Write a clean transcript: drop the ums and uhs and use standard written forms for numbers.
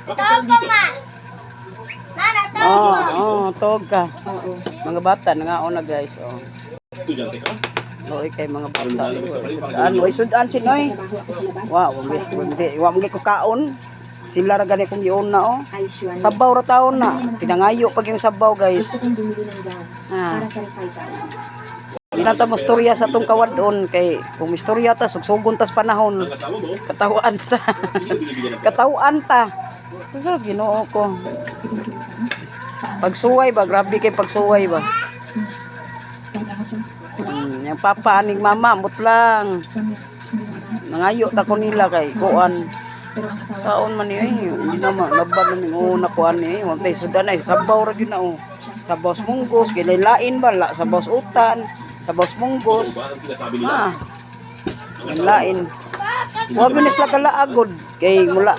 Tog ka. Mga bata nangaon na guys. Oy kay mga bata. Ano isudan sinoy? Wow, wa mo ko kaon. Sila ra gani kung giun na Sabaw ra taon na. Pinangayo pag yung sabaw guys. Nata mo storya sa tong kawadon kay kung istorya ta sugsugon tas panahon. Katawaan ta. Katawaan ta. Sus Ginoo ko. Pagsuway ba grabe kay pagsuway ba. Yung papa aning mama mutlang. Nangayo ta ko nila kay kuan. Kaon man ni hindi naman laban ning una kuan ni wa kay sudan ay sabaw ra gyud na Sabaw munggos gilain ba la sabaw utan, sabaw munggos. Lain. Wa binis la kalaagod kay mula